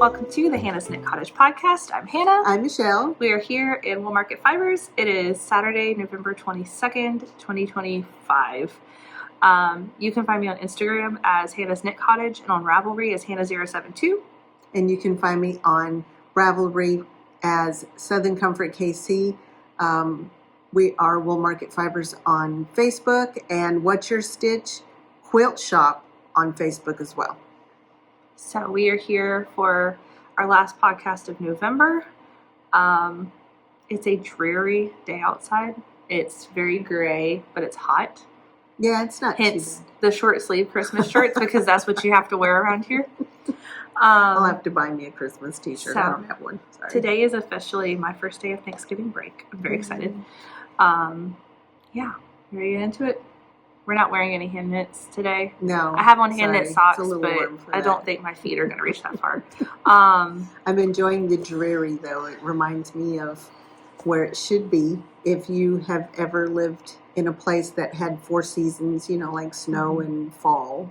Welcome to the Hannah's Knit Cottage podcast. I'm Hannah. I'm Michelle. We are here in Wool Market Fibers. It is Saturday, November 22nd, 2025. You can find me on Instagram as Hannah's Knit Cottage and on Ravelry as Hannah072. And you can find me on Ravelry as Southern Comfort KC. We are Wool Market Fibers on Facebook and What's Your Stitch Quilt Shop on Facebook as well. So we are here for our last podcast of November. It's a dreary day outside. It's very gray, but it's hot. Yeah, it's not Hence too bad. the short sleeve Christmas shirts because that's what you have to wear around here. I'll have to buy me a Christmas t-shirt. So, I don't have one. Sorry. Today is officially my first day of Thanksgiving break. I'm very excited. Yeah, ready to get into it? We're not wearing any hand knits today. No. I have on hand knit socks, It's a little but warm for I that. don't think my feet are going to reach that far. I'm enjoying the dreary, though. It reminds me of where it should be if you have ever lived in a place that had 4 seasons, you know, like snow and fall.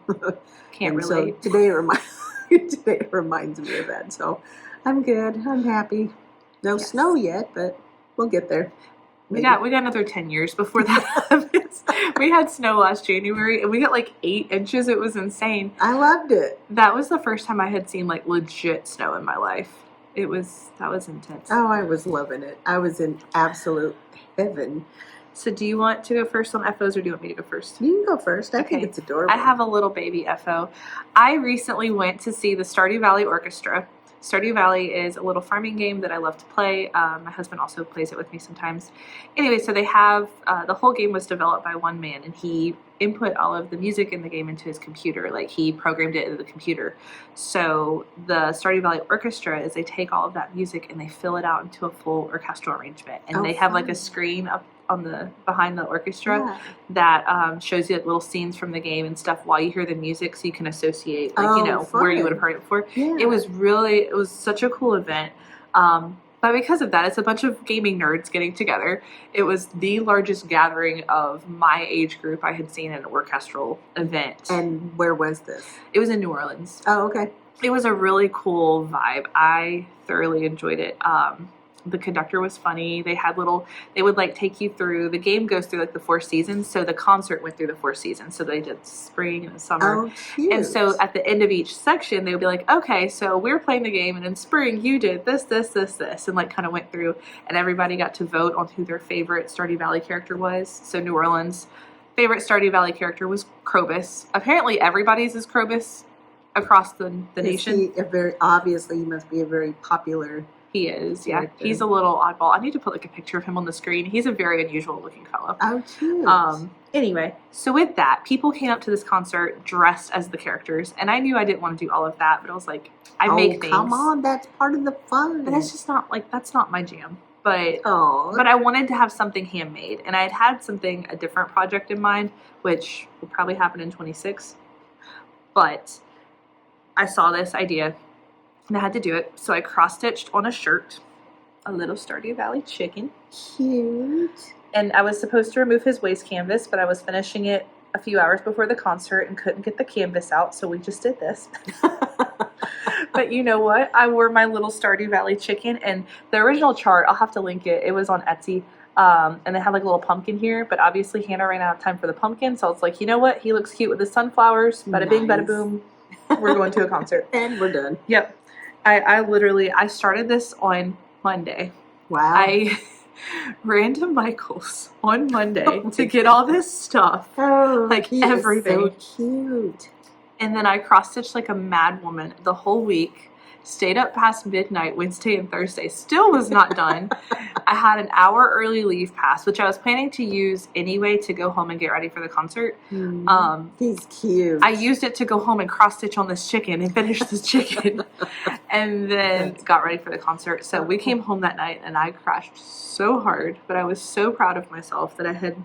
Can't And relate. So today it reminds me of that. So I'm good. I'm happy. No Yes. snow yet, but we'll get there. We got another 10 years before that happens. We had snow last January and we got like 8 inches. It was insane. I loved it. That was the first time I had seen like legit snow in my life. That was intense. Oh, I was loving it. I was in absolute heaven. So do you want to go first on FOs or do you want me to go first? You can go first. I think Okay. it's adorable. I have a little baby FO. I recently went to see the Stardew Valley Orchestra. Stardew Valley is a little farming game that I love to play. My husband also plays it with me sometimes. Anyway, so they have, the whole game was developed by one man and he input all of the music in the game into his computer. Like he programmed it into the computer. So the Stardew Valley Orchestra is they take all of that music and they fill it out into a full orchestral arrangement. And they have like a screen up on the behind the orchestra that shows you like little scenes from the game and stuff while you hear the music, so you can associate where you would have heard it before. Yeah. It was such a cool event. But because of that, it's a bunch of gaming nerds getting together. It was the largest gathering of my age group I had seen at an orchestral event. And where was this? It was in New Orleans. Oh, okay. It was a really cool vibe. I thoroughly enjoyed it. The conductor was funny. They would like take you through, the game goes through like the 4 seasons. So the concert went through the 4 seasons. So they did spring and summer. Oh, cute. And so at the end of each section, they would be like, okay, so we're playing the game and in spring you did this, this, this, this. And like kind of went through and everybody got to vote on who their favorite Stardew Valley character was. So New Orleans' favorite Stardew Valley character was Krobus. Apparently everybody's is Krobus across the nation. Obviously, he must be a very popular. He is, yeah. Character. He's a little oddball. I need to put like a picture of him on the screen. He's a very unusual looking fellow. Oh, cute. Anyway, so with that, people came up to this concert dressed as the characters, and I knew I didn't want to do all of that, but I was like, I make things. Come on, that's part of the fun. But that's just not that's not my jam. But Oh, I wanted to have something handmade, and I had a different project in mind, which will probably happen in 26. But I saw this idea. And I had to do it. So I cross-stitched on a shirt a little Stardew Valley chicken. cute. And I was supposed to remove his waist canvas, but I was finishing it a few hours before the concert and couldn't get the canvas out, so we just did this. But you know what? I wore my little Stardew Valley chicken, and the original chart, I'll have to link it. It was on Etsy. And they had like a little pumpkin here, but obviously Hannah ran out of time for the pumpkin, so I was like, you know what? He looks cute with the sunflowers. Bada bing, bada Nice. boom. We're going to a concert. And we're done. Yep. I started this on Monday. Wow. I ran to Michael's on Monday to get all this stuff. Oh, like he is everything. so cute. And then I cross-stitched like a mad woman the whole week. Stayed up past midnight Wednesday and Thursday. Still was not done. I had an hour early leave pass, which I was planning to use anyway to go home and get ready for the concert. He's cute. I used it to go home and cross-stitch on this chicken and finish this chicken. And then got ready for the concert. So we came home that night and I crashed so hard. But I was so proud of myself that it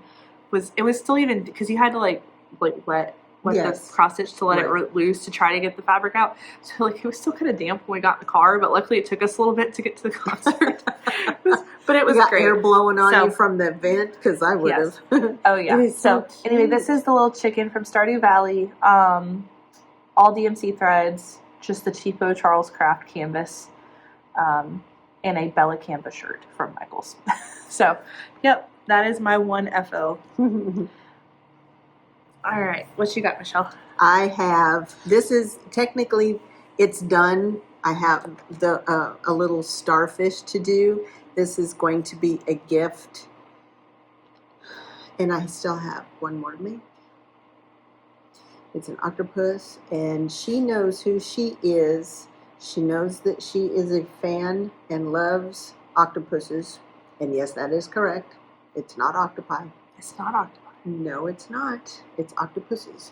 was still even, because you had to like wet Yes. the cross stitch to let Right. it loose to try to get the fabric out. So like it was still kind of damp when we got in the car, but luckily it took us a little bit to get to the concert. But it was you got great. air blowing on So- you from the vent, because I would Yes. have. Oh yeah. It is So so anyway, cute. this is the little chicken from Stardew Valley. All DMC threads. just the cheapo Charles Craft canvas, and a Bella Canva shirt from Michaels. So, yep, that is my one FO. All right, what you got, Michelle? I have, this is technically, it's done. I have a little starfish to do. This is going to be a gift. And I still have one more to make. It's an octopus, and she knows who she is. She knows that she is a fan and loves octopuses. And yes, that is correct. It's not octopi. It's not octopi. No, it's not. It's octopuses.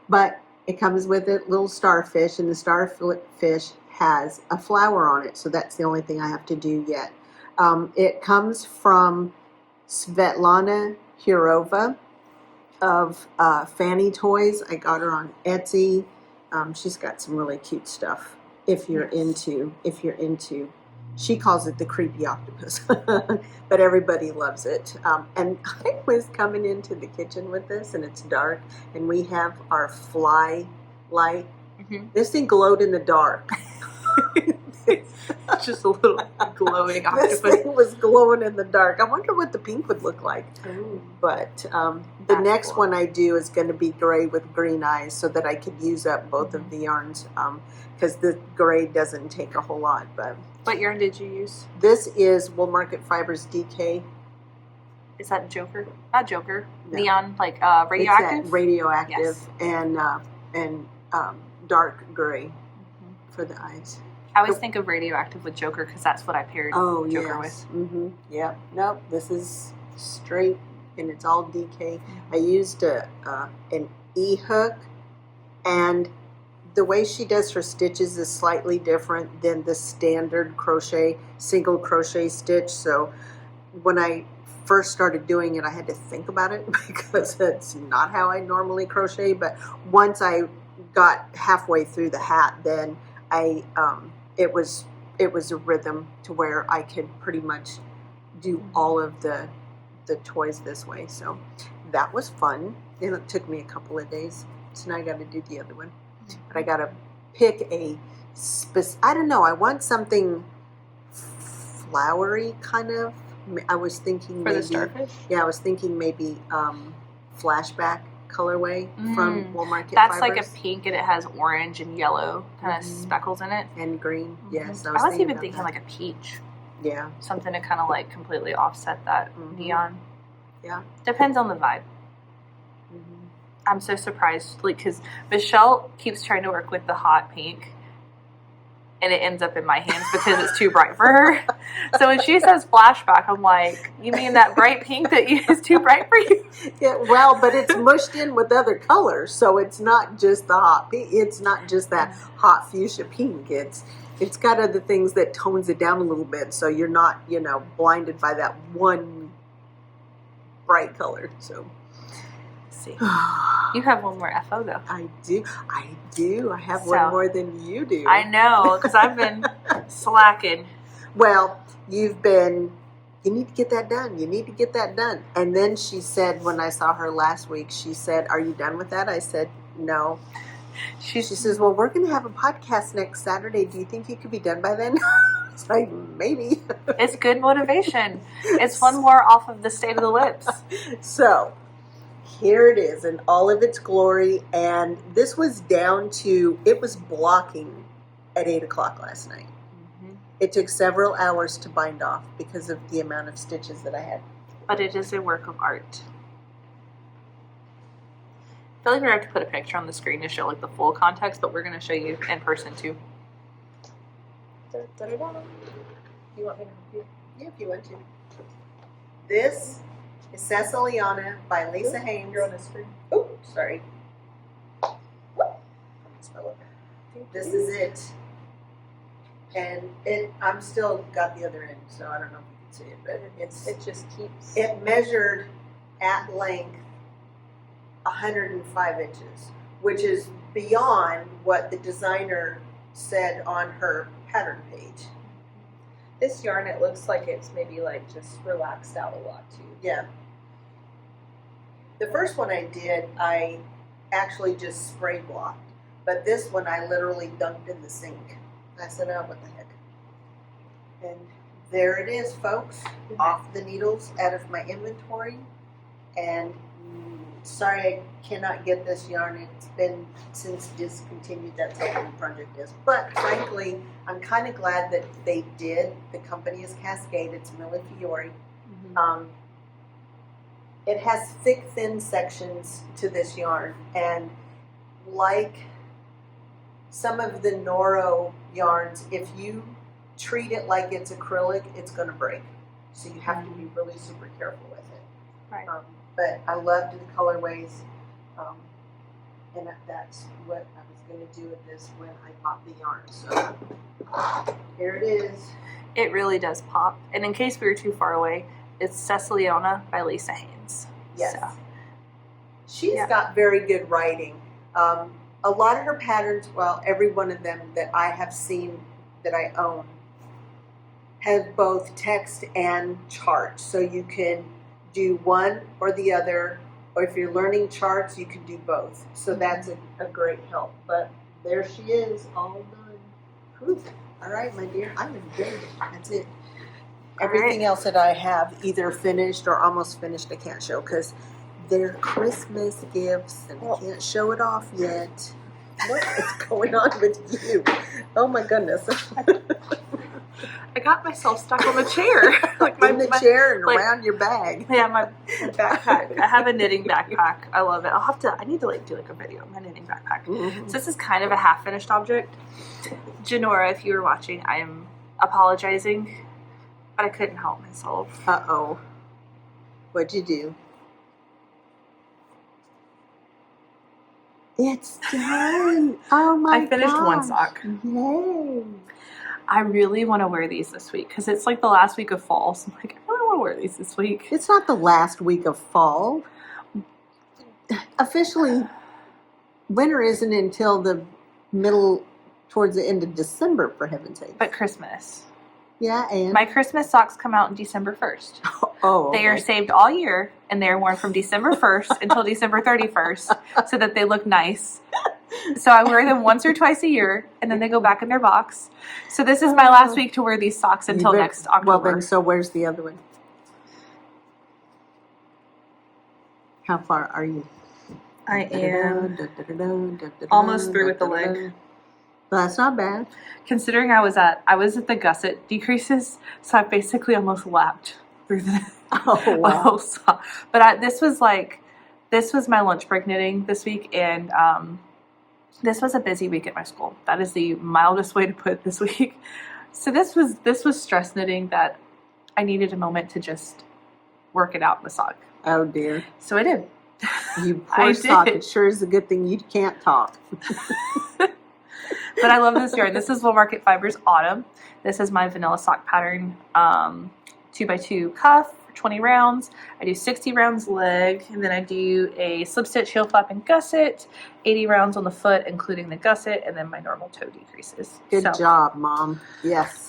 But it comes with a little starfish, and the starfish has a flower on it. So that's the only thing I have to do yet. It comes from Svetlana Hurova of Fanny Toys. I got her on Etsy. She's got some really cute stuff. If you're into, she calls it the creepy octopus, but everybody loves it. And I was coming into the kitchen with this, and it's dark, and we have our fly light. Mm-hmm. This thing glowed in the dark. Just a little glowing octopus. This thing was glowing in the dark. I wonder what the pink would look like. Ooh. But the next one I do is going to be gray with green eyes, so that I could use up both of the yarns, because the gray doesn't take a whole lot. But what yarn did you use? This is Wool Market Fibers DK. Is that Joker? Not Joker. No. Neon, like radioactive? It's radioactive, yes. and dark gray for the eyes. I always think of radioactive with Joker because that's what I paired Joker with. Mm-hmm. Yeah. Nope. This is straight, and it's all DK. I used an E-hook, and the way she does her stitches is slightly different than the standard single crochet stitch. So when I first started doing it, I had to think about it because that's not how I normally crochet. But once I got halfway through the hat, then it was a rhythm to where I could pretty much do all of the toys this way. So that was fun. And it took me a couple of days. So now I got to do the other one. But I got to pick I don't know, I want something flowery kind of. I was thinking for the starfish? Yeah, I was thinking maybe flashback colorway from Wool Market That's Fibers. like a pink, and it has orange and yellow kind of speckles in it. And green, yes. I was even thinking like a peach. Yeah. Something to kind of like completely offset that neon. Yeah. Depends on the vibe. I'm so surprised, like, because Michelle keeps trying to work with the hot pink, and it ends up in my hands because it's too bright for her. So when she says flashback, I'm like, you mean that bright pink that is too bright for you? Yeah, well, but it's mushed in with other colors, so it's not just the hot pink. It's not just that hot fuchsia pink. It's got other things that tones it down a little bit, so you're not, blinded by that one bright color. So. See. You have one more FO though. I do. I have one more than you do. I know, because I've been slacking. Well, you need to get that done. You need to get that done. And then she said, when I saw her last week, she said, "Are you done with that?" I said, "No." She says, "Well, we're going to have a podcast next Saturday. Do you think you could be done by then?" It's like, maybe. It's good motivation. It's one more off of the State of the Lips. So here it is in all of its glory, and this was down to, it was blocking at 8 o'clock last night. It took several hours to bind off because of the amount of stitches that I had. But it is a work of art. I feel like we're going to have to put a picture on the screen to show like the full context, but we're going to show you in person too. You want me to help you? Yeah, if you want to. This is Ceciliana by Lisa Haynes. You're on the screen. Oh, sorry. This is it. And I'm still got the other end, so I don't know if you can see it, but it just keeps. It measured at length 105 inches, which is beyond what the designer said on her pattern page. This yarn, it looks like it's maybe like just relaxed out a lot too. Yeah. The first one I did, I actually just spray blocked. But this one I literally dunked in the sink. I said, oh, what the heck. And there it is, folks. Off the needles out of my inventory. And sorry I cannot get this yarn. It's been since Discontinued. That's how the project is. But frankly, I'm kind of glad that they did. The company is Cascade. It's Millefiori. It has thick, thin sections to this yarn. And like some of the Noro yarns, if you treat it like it's acrylic, it's going to break. So you have to be really super careful with it. Right. But I loved the colorways, and that's what I was going to do with this when I bought the yarn. So here it is. It really does pop. And in case we were too far away, it's Ceciliona by Lisa Haynes. Yes. So, She's got very good writing. A lot of her patterns, well, every one of them that I have seen that I own, have both text and charts. So you can do one or the other, or if you're learning charts, you can do both. So that's a great help. But there she is, all done. Whew. All right, my dear, I'm good. That's it. Everything else that I have either finished or almost finished, I can't show because they're Christmas gifts and I can't show it off yet. What is going on with you? Oh my goodness. I got myself stuck on the chair. Like in the chair and around your bag. Yeah, my backpack. I have a knitting backpack. I love it. I need to do a video of my knitting backpack. So this is kind of a half finished object. Janora, if you were watching, I am apologizing, but I couldn't help myself. Uh-oh. What'd you do? It's done. Oh my god. I finished one sock. Yay. I really want to wear these this week because it's like the last week of fall. So I'm like, I really want to wear these this week. It's not the last week of fall. Officially, winter isn't until the towards the end of December, for heaven's sake. But Christmas. Yeah, and? My Christmas socks come out on December 1st. Oh, okay. They are saved all year, and they're worn from December 1st until December 31st so that they look nice. So I wear them once or twice a year, and then they go back in their box. So this is my last week to wear these socks until next October. Well, then, so where's the other one? How far are you? I am almost through with the leg. Well, that's not bad. Considering I was at the gusset decreases, so I basically almost lapped through the whole sock. But this was my lunch break knitting this week, and this was a busy week at my school. That is the mildest way to put it this week. So this was stress knitting that I needed a moment to just work it out in the sock. Oh dear. So I did. You poor sock. It sure is a good thing you can't talk. But I love this yarn. This is Wool Market Fibers Autumn. This is my vanilla sock pattern, 2x2 cuff, 20 rounds. I do 60 rounds leg, and then I do a slip stitch, heel flap, and gusset, 80 rounds on the foot, including the gusset, and then my normal toe decreases. Good job, Mom. Yes.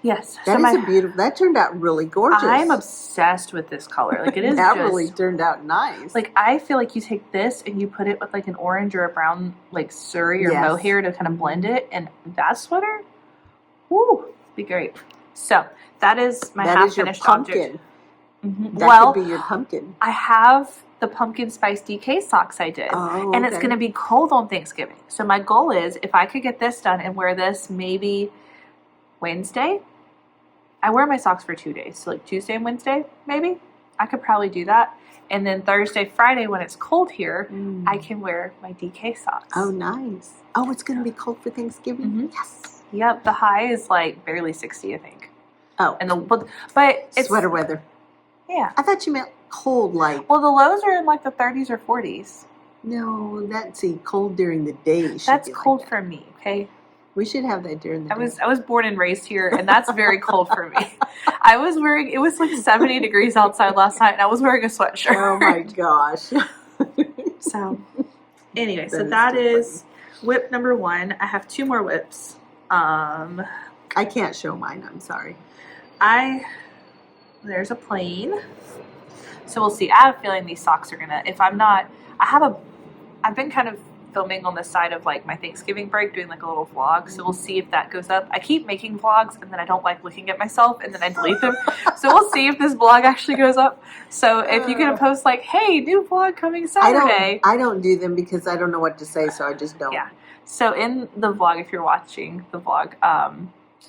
Yes. That is a beautiful, that turned out really gorgeous. I'm obsessed with this color. Like it is that really turned out nice. Like I feel like you take this and you put it with like an orange or a brown like surrey or mohair to kind of blend it, and that sweater, woo, be great. So that is my half finished object. That could be your pumpkin. I have the pumpkin spice DK socks I did, and it's going to be cold on Thanksgiving. So my goal is if I could get this done and wear this maybe Wednesday. I wear my socks for 2 days, so like Tuesday and Wednesday, maybe. I could probably do that. And then Thursday, Friday, when it's cold here, I can wear my DK socks. Oh, nice. Oh, it's going to be cold for Thanksgiving? Yes. Yep, the high is like barely 60, I think. Oh. And but it's sweater weather. Yeah. I thought you meant cold, like. Well, the lows are in like the 30s or 40s. No, that's cold during the day. That's cold for me, okay? We should have that during the day. I was born and raised here, and that's very cold for me. It was like 70 degrees outside last night, and I was wearing a sweatshirt. Oh my gosh. So, anyway, that is whip number 1. I have 2 more whips. I can't show mine, I'm sorry. There's a plain. So we'll see. I have a feeling these socks are gonna, I've been kind of filming on the side of like my Thanksgiving break, doing like a little vlog. So we'll see if that goes up. I keep making vlogs and then I don't like looking at myself and then I delete them. So we'll see if this vlog actually goes up. So if you can post like, hey, new vlog coming Saturday. I don't do them because I don't know what to say, so I just don't. Yeah. So in the vlog, if you're watching the vlog,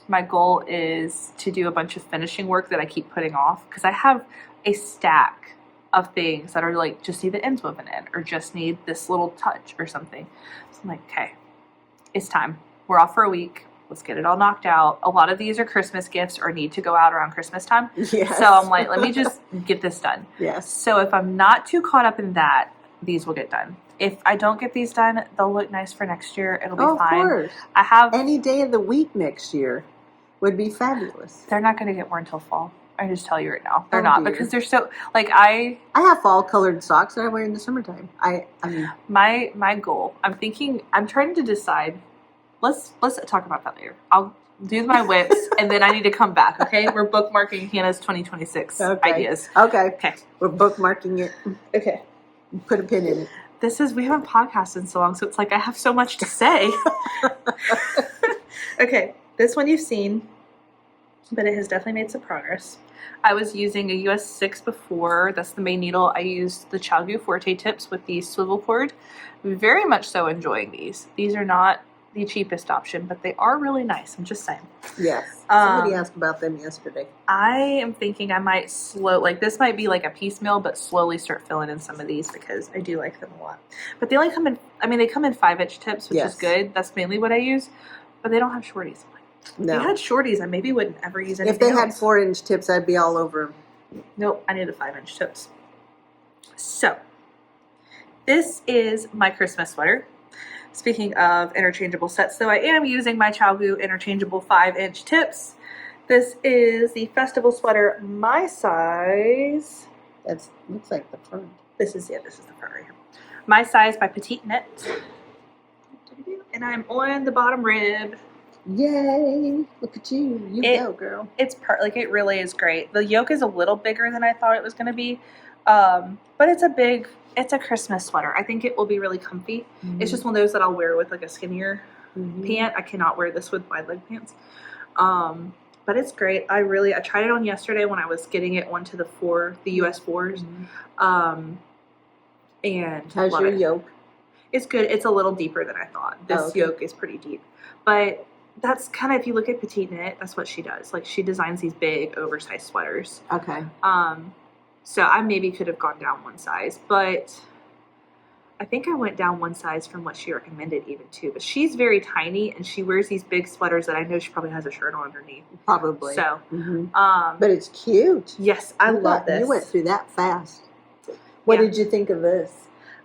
my goal is to do a bunch of finishing work that I keep putting off because I have a stack of things that are like just need the ends woven in or just need this little touch or something. So I'm like, okay, it's time. We're off for a week. Let's get it all knocked out. A lot of these are Christmas gifts or need to go out around Christmas time. Yes. So I'm like, let me just get this done. Yes. So if I'm not too caught up in that, these will get done. If I don't get these done, they'll look nice for next year. It'll be fine. Of course. I have any day of the week next year would be fabulous. They're not going to get worn until fall. I just tell you right now, they're Oh, not dear. because they're so like I have fall colored socks that I wear in the summertime. I mean, my goal. I'm trying to decide. Let's talk about that later. I'll do my whips and then I need to come back. Okay, we're bookmarking Hannah's 2026 ideas. Okay, we're bookmarking it. Okay, put a pin in it. We haven't podcasted in so long, so it's like I have so much to say. Okay, this one you've seen, but it has definitely made some progress. I was using a US 6 before. That's the main needle. I used the Chalgu Forte tips with the swivel cord. Very much so enjoying these. These are not the cheapest option, but they are really nice. I'm just saying. Yes. Somebody asked about them yesterday. I am thinking I might this might be like a piecemeal, but slowly start filling in some of these because I do like them a lot. But they only come in, they come in 5-inch tips, which is good. That's mainly what I use, but they don't have shorties. No. If they had shorties, I maybe wouldn't ever use anything If they had else. 4-inch tips, I'd be all over them. Nope, I need the 5-inch tips. So, this is my Christmas sweater. Speaking of interchangeable sets, though, I am using my Chalgu interchangeable 5-inch tips. This is the festival sweater, my size. That looks like the front. This is the front right here. My size by Petite Knit. And I'm on the bottom rib. Yay! Look at you. You go, girl. It's it really is great. The yoke is a little bigger than I thought it was going to be. But it's a Christmas sweater. I think it will be really comfy. Mm-hmm. It's just one of those that I'll wear with like a skinnier pant. I cannot wear this with wide leg pants. But it's great. I tried it on yesterday when I was getting it onto the US 4s. Mm-hmm. And how's your yoke? It's good. It's a little deeper than I thought. This yoke is pretty deep. But that's kind of, if you look at Petite Knit, that's what she does. Like, she designs these big, oversized sweaters. Okay. So I maybe could have gone down one size, but I think I went down one size from what she recommended even too. But she's very tiny, and she wears these big sweaters that I know she probably has a shirt on underneath. Probably. So, but it's cute. Yes, I love this. You went through that fast. What did you think of this?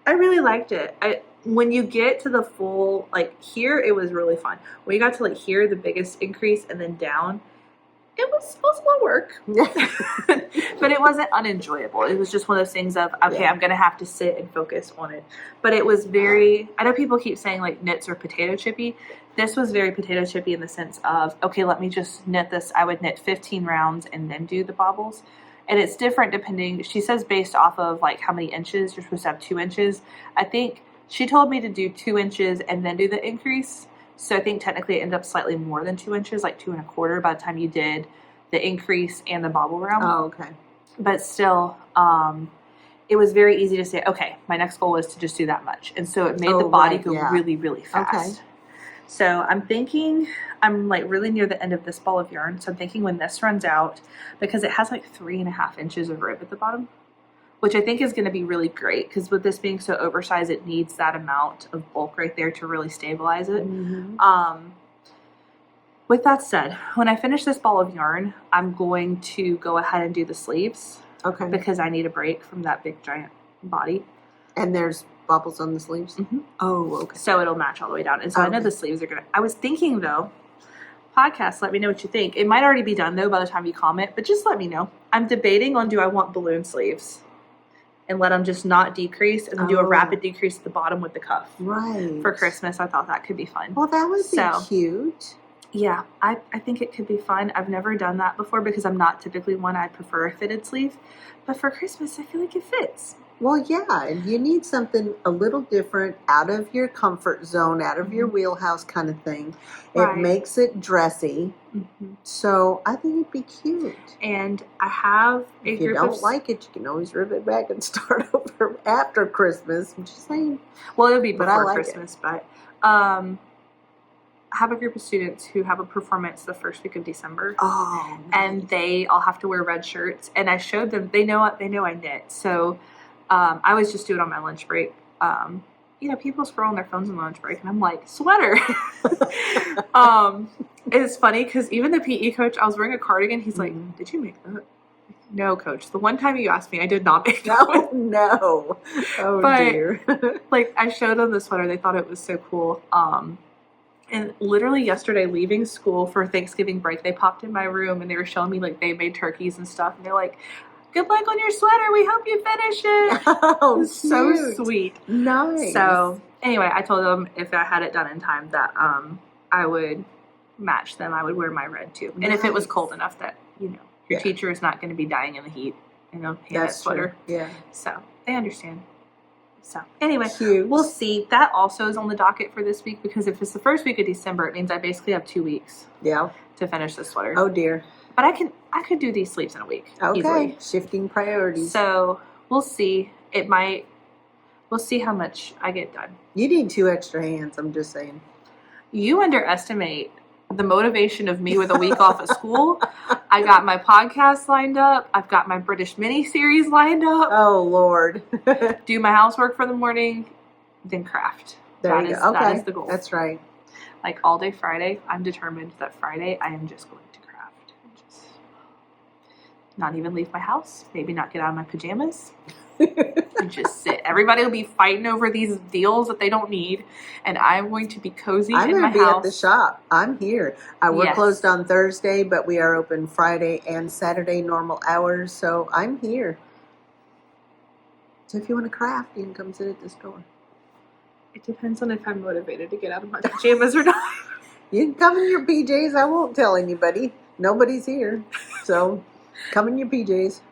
I really liked it. When you get to the full, like here, it was really fun. When you got to like here, the biggest increase, and then down, it was a lot of work. But it wasn't unenjoyable. It was just one of those things of, okay, I'm going to have to sit and focus on it. But it was very, I know people keep saying like knits are potato chippy. This was very potato chippy in the sense of, okay, let me just knit this. I would knit 15 rounds and then do the bobbles. And it's different depending, she says based off of like how many inches, you're supposed to have 2 inches. I think she told me to do 2 inches and then do the increase. So I think technically it ended up slightly more than 2 inches, like 2 1/4 by the time you did the increase and the bobble round. Oh, okay. But still, it was very easy to say, okay, my next goal is to just do that much. And so it made the body go really, really fast. Okay. So I'm thinking, I'm like really near the end of this ball of yarn. So I'm thinking when this runs out, because it has like 3.5 inches of rib at the bottom, which I think is going to be really great because with this being so oversized, it needs that amount of bulk right there to really stabilize it. Mm-hmm. With that said, when I finish this ball of yarn, I'm going to go ahead and do the sleeves. Okay. Because I need a break from that big giant body. And there's bobbles on the sleeves? Mm-hmm. Oh, okay. So it'll match all the way down. And so I know the sleeves are going to... I was thinking, though, podcast, let me know what you think. It might already be done, though, by the time you comment, but just let me know. I'm debating on, do I want balloon sleeves? And let them just not decrease, and then do a rapid decrease at the bottom with the cuff. Right. For Christmas, I thought that could be fun. Well, that would be cute. Yeah, I think it could be fun. I've never done that before because I'm not typically one. I prefer a fitted sleeve. But for Christmas, I feel like it fits. Well, yeah, and you need something a little different, out of your comfort zone, out of your wheelhouse kind of thing. It Right. makes it dressy. So I think it'd be cute. And I have a If you group don't of like it, you can always rip it back and start over after Christmas. I'm just saying. well, it'll be But I before like Christmas, but I have a group of students who have a performance the first week of December. Oh, nice. And they all have to wear red shirts. And I showed them. They know I knit. So I always just do it on my lunch break. People scroll on their phones on lunch break, and I'm like, sweater. It's funny because even the PE coach, I was wearing a cardigan. He's like, "Did you make that?" No, coach. The one time you asked me, I did not make that. Oh, no. Oh, but, dear. Like, I showed them the sweater. They thought it was so cool. And literally yesterday, leaving school for Thanksgiving break, they popped in my room and they were showing me, like, they made turkeys and stuff. And they're like, "Good luck on your sweater. We hope you finish it." Oh, so cute. sweet. Nice. So anyway, I told them if I had it done in time that I would match them. I would wear my red too. And if it was cold enough that, your teacher is not going to be dying in the heat, hand that sweater. True. Yeah. So they understand. So anyway, Cute. we'll see. That also is on the docket for this week, because if it's the first week of December, it means I basically have 2 weeks Yeah. to finish the sweater. Oh, dear. But I could do these sleeves in a week. Okay. Easily. Shifting priorities. So we'll see. We'll see how much I get done. You need 2 extra hands, I'm just saying. You underestimate the motivation of me with a week off of school. I got my podcast lined up. I've got my British mini-series lined up. Oh, Lord. Do my housework for the morning, then craft. There you go. Okay. That is the goal. That's right. Like all day Friday, I'm determined that Friday I am just going to craft. Just not even leave my house. Maybe not get out of my pajamas. And just sit. Everybody will be fighting over these deals that they don't need, and I'm going to be cozy I'm in going my to be house. at the shop. I'm here. We're Yes. closed on Thursday, but we are open Friday and Saturday normal hours, so I'm here. So if you want to craft, you can come sit at the store. It depends on if I'm motivated to get out of my pajamas or not. You can come in your PJs. I won't tell anybody. Nobody's here. So come in your PJs.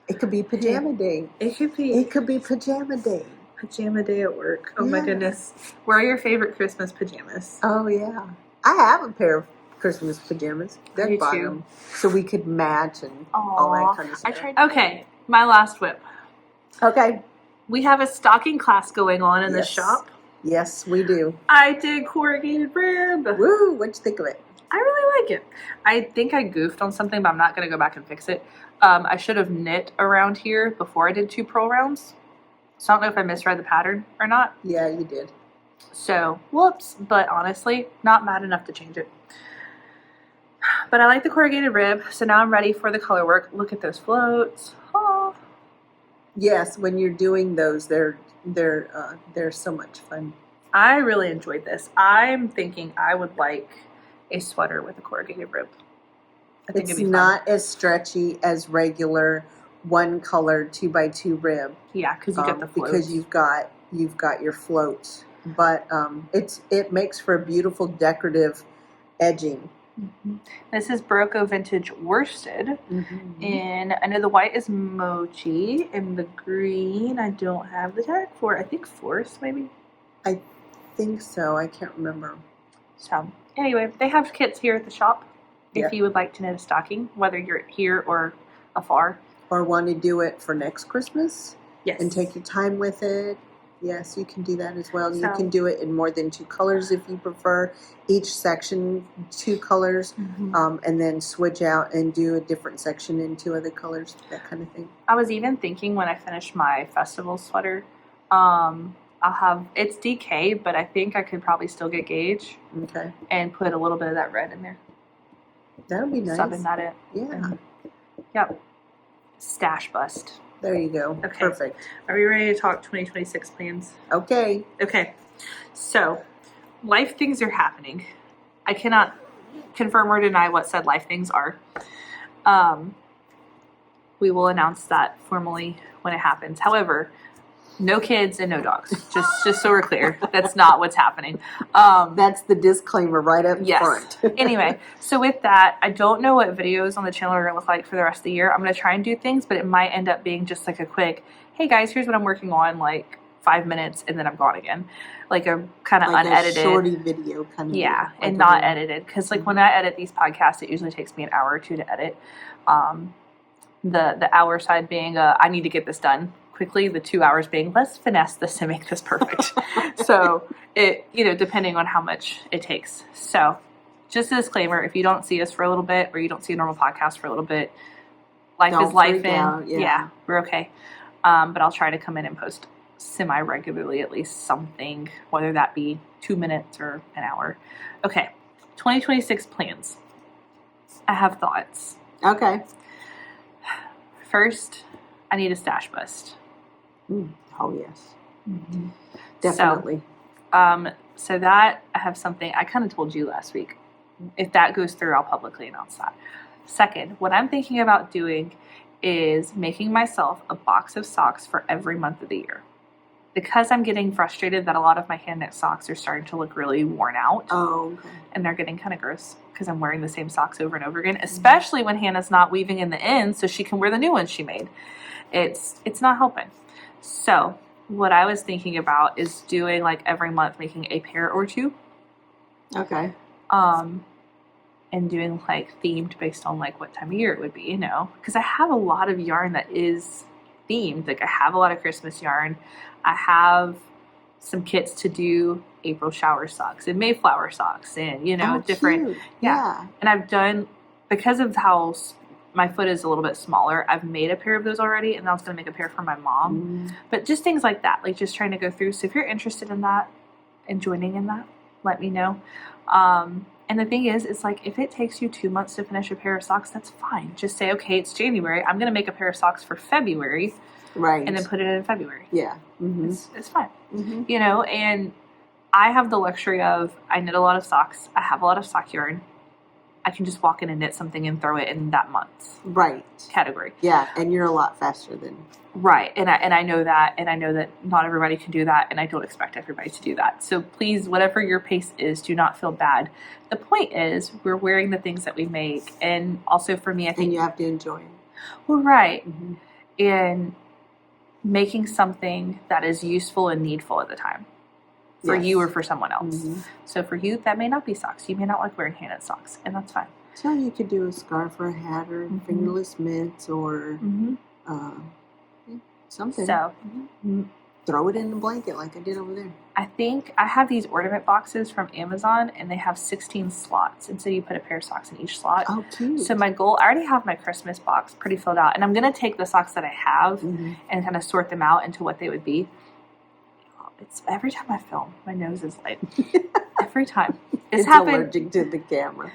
It could be pajama day. It could be It could be pajama day. pajama day at work. Oh my Yeah. goodness. What are your favorite Christmas pajamas? Oh, yeah. I have a pair of Christmas pajamas. They're Me too. bottom. So we could match and all Aw, that kind of stuff. Okay, my last whip. Okay. We have a stocking class going on in the Yes. shop. Yes, we do. I did corrugated rib. Woo! What'd you think of it? I really like it. I think I goofed on something, but I'm not going to go back and fix it. I should have knit around here before I did 2 purl rounds. So I don't know if I misread the pattern or not. Yeah, you did. So, whoops. But honestly, not mad enough to change it. But I like the corrugated rib, so now I'm ready for the color work. Look at those floats. Oh. Yes, when you're doing those, they're so much fun. I really enjoyed this. I'm thinking I would like a sweater with a corrugated rib. I think It's it'd be not fun. as stretchy as regular one color 2x2 rib. Yeah, because you get the floats. Because you've got your floats, but it makes for a beautiful decorative edging. Mm-hmm. This is Barocco Vintage Worsted, Mm-hmm. and I know the white is Mochi, and the green I don't have the tag for. I think Forest maybe. I think so. I can't remember. So anyway, they have kits here at the shop if Yeah. you would like to knit a stocking, whether you're here or afar. Or want to do it for next Christmas Yes. and take your time with it. Yes, you can do that as well. You So- can do it in more than 2 colors if you prefer. Each section 2 colors, Mhm. and then switch out and do a different section in 2 other colors. That kind of thing. I was even thinking when I finish my festival sweater, I'll have, it's DK, but I think I could probably still get gauge Okay, and put a little bit of that red in there. that would be nice. Subbing that in. Yeah, Yep. Stash bust. there you go. Okay. Perfect. Are we ready to talk 2026 plans? Okay. Okay. So, life things are happening. I cannot confirm or deny what said life things are. We will announce that formally when it happens. However, No kids and no dogs. Just so we're clear. That's not what's happening. That's the disclaimer right up front. Anyway, so with that, I don't know what videos on the channel are going to look like for the rest of the year. I'm going to try and do things, but it might end up being just like a quick, hey guys, here's what I'm working on, like 5 minutes, and then I'm gone again. Like a kind of unedited. A shorty video kind of. Yeah, and not edited. Because like when I edit these podcasts, it usually takes me an hour or two to edit. The hour side being, I need to get this done quickly, the 2 hours being, let's finesse this and make this perfect. So it, depending on how much it takes. So just a disclaimer, if you don't see us for a little bit, or you don't see a normal podcast for a little bit, life is life, and yeah, we're okay. But I'll try to come in and post semi-regularly, at least something, whether that be 2 minutes or an hour. Okay, 2026 plans. I have thoughts. Okay. First, I need a stash bust. Oh, yes. Mm-hmm. Definitely. So that, I have something, I kind of told you last week. If that goes through, I'll publicly announce that. Second, what I'm thinking about doing is making myself a box of socks for every month of the year. Because I'm getting frustrated that a lot of my hand knit socks are starting to look really worn out. Oh, okay. And they're getting kind of gross because I'm wearing the same socks over and over again, especially when Hannah's not weaving in the ends so she can wear the new ones she made. It's not helping. So what I was thinking about is doing like every month making a pair or two. Okay. And doing like themed based on like what time of year it would be, because I have a lot of yarn that is themed. Like I have a lot of Christmas yarn. I have some kits to do April shower socks and Mayflower socks and, different. Cute. Yeah. And I've done, because of how my foot is a little bit smaller, I've made a pair of those already, and I was going to make a pair for my mom. But just things like that, like just trying to go through. So if you're interested in that and joining in that, let me know. And the thing is, it's like, if it takes you 2 months to finish a pair of socks, that's fine. Just say, okay, it's January. I'm going to make a pair of socks for February. Right. And then put it in February. Yeah. Mm-hmm. It's fine. Mm-hmm. And I have the luxury of, I knit a lot of socks. I have a lot of sock yarn. I can just walk in and knit something and throw it in that month's category. Yeah, and you're a lot faster than... Right, and I know that, and I know that not everybody can do that, and I don't expect everybody to do that. So please, whatever your pace is, do not feel bad. The point is, we're wearing the things that we make, and also for me, I think... And you have to enjoy it. Well, right. Mm-hmm. And making something that is useful and needful at the time. For you or for someone else. Mm-hmm. So for you, that may not be socks. You may not like wearing hand-knit socks, and that's fine. So you could do a scarf or a hat or fingerless mitts or something. So throw it in a blanket like I did over there. I think I have these ornament boxes from Amazon, and they have 16 slots, and so you put a pair of socks in each slot. Oh, cute. So my goal, I already have my Christmas box pretty filled out, and I'm going to take the socks that I have and kind of sort them out into what they would be. It's every time I film, my nose is like, every time. It's allergic to the camera.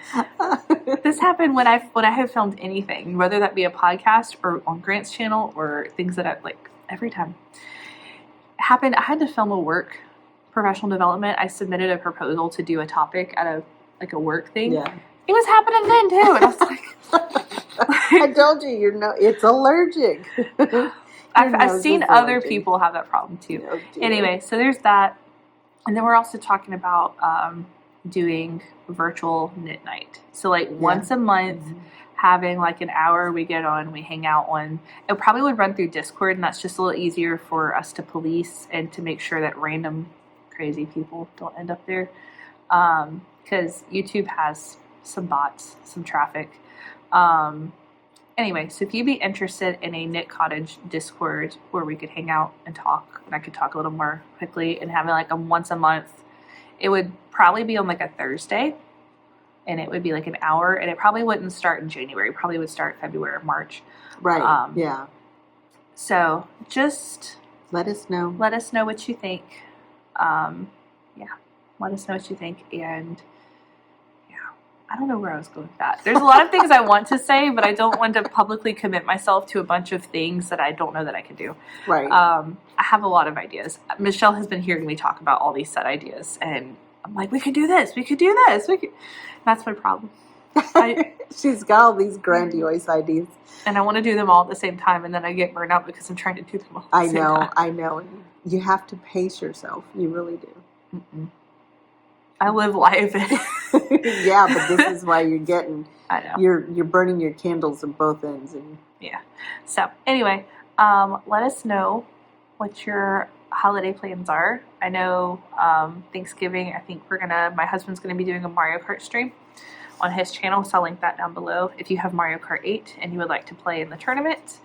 This happened when I have filmed anything, whether that be a podcast or on Grant's channel or things that I like, every time. It happened, I had to film a work, professional development. I submitted a proposal to do a topic at a work thing. Yeah. It was happening then too. And I was like, I told you, it's allergic. I've seen other people have that problem too. Oh, anyway, so there's that. And then we're also talking about doing virtual knit night. So like once a month, having like an hour we get on, we hang out on. It probably would run through Discord, and that's just a little easier for us to police and to make sure that random crazy people don't end up there. Because YouTube has some bots, some traffic. Anyway, so if you'd be interested in a Knit Cottage Discord where we could hang out and talk, and I could talk a little more quickly, and having like a once a month, it would probably be on like a Thursday, and it would be like an hour, and it probably wouldn't start in January. It probably would start February or March. Right, yeah. So just... Let us know. Let us know what you think. Let us know what you think, and... I don't know where I was going with that. There's a lot of things I want to say, but I don't want to publicly commit myself to a bunch of things that I don't know that I can do. Right. I have a lot of ideas. Michelle has been hearing me talk about all these set ideas, and I'm like, we could do this. We could do this. That's my problem. She's got all these grandiose ideas. And I want to do them all at the same time, and then I get burned out because I'm trying to do them all at the same time. I know. you have to pace yourself. You really do. Mm-mm. I live life. Yeah, but this is why you're getting. I know. You're burning your candles at both ends, and yeah. So anyway, let us know what your holiday plans are. I know Thanksgiving. I think my husband's gonna be doing a Mario Kart stream on his channel, so I'll link that down below. If you have Mario Kart 8 and you would like to play in the tournament,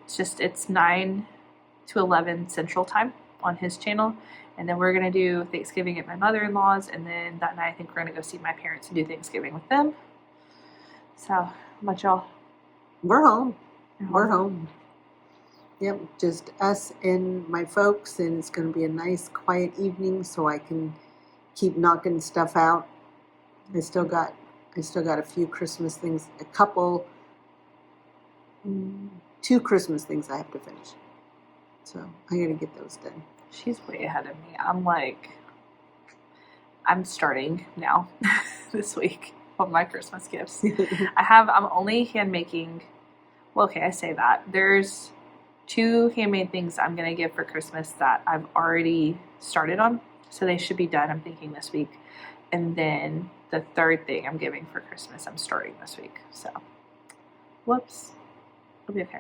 it's 9 to 11 Central Time on his channel. And then we're going to do Thanksgiving at my mother-in-law's. And then that night, I think we're going to go see my parents and do Thanksgiving with them. So, how about y'all? we're home. We're home. Yep, just us and my folks. And it's going to be a nice, quiet evening so I can keep knocking stuff out. I still got a few Christmas things, two Christmas things I have to finish. So I got to get those done. She's way ahead of me. I'm starting now this week on my Christmas gifts. I'm only hand making. Well, okay, I say that. There's 2 handmade things I'm going to give for Christmas that I've already started on. So they should be done, I'm thinking, this week. And then the 3rd thing I'm giving for Christmas, I'm starting this week. So, whoops. It'll be okay.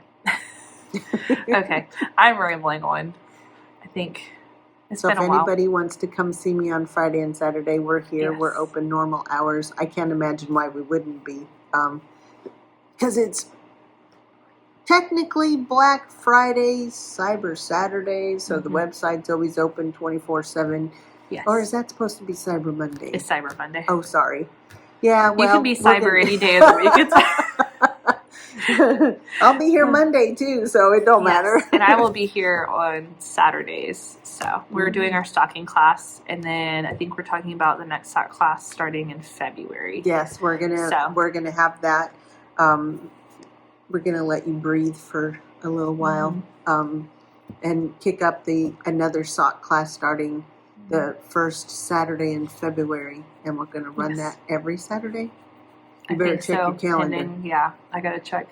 Okay, I'm rambling on. I think it's been a while. So if anybody wants to come see me on Friday and Saturday, we're here. Yes. We're open normal hours. I can't imagine why we wouldn't be. Because it's technically Black Friday, Cyber Saturday, so the website's always open 24/7. Yes. Or is that supposed to be Cyber Monday? It's Cyber Monday. Oh, sorry. Yeah, well, you can be cyber any day of the week. I'll be here Monday too, so it don't matter. And I will be here on Saturdays. So we're doing our stocking class, and then I think we're talking about the next stock class starting in February. Yes, we're gonna have that. We're gonna let you breathe for a little while, and kick up another sock class starting the first Saturday in February, and we're gonna run that every Saturday. You better check your calendar. And then, I gotta check.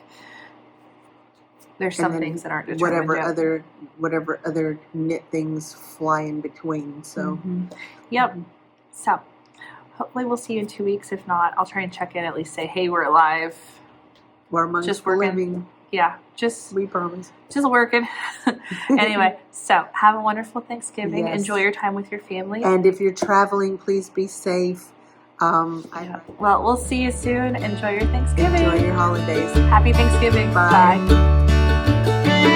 There's some things that aren't determined whatever other knit things fly in between. So, Yep. So, hopefully we'll see you in 2 weeks. If not, I'll try and check in, at least say, hey, we're alive. We're amongst Just the working. living. Yeah, We promise. just working. Anyway, so have a wonderful Thanksgiving. Yes. Enjoy your time with your family. And if you're traveling, please be safe. Well, we'll see you soon. Enjoy your Thanksgiving. Enjoy your holidays. Happy Thanksgiving. Bye. Bye.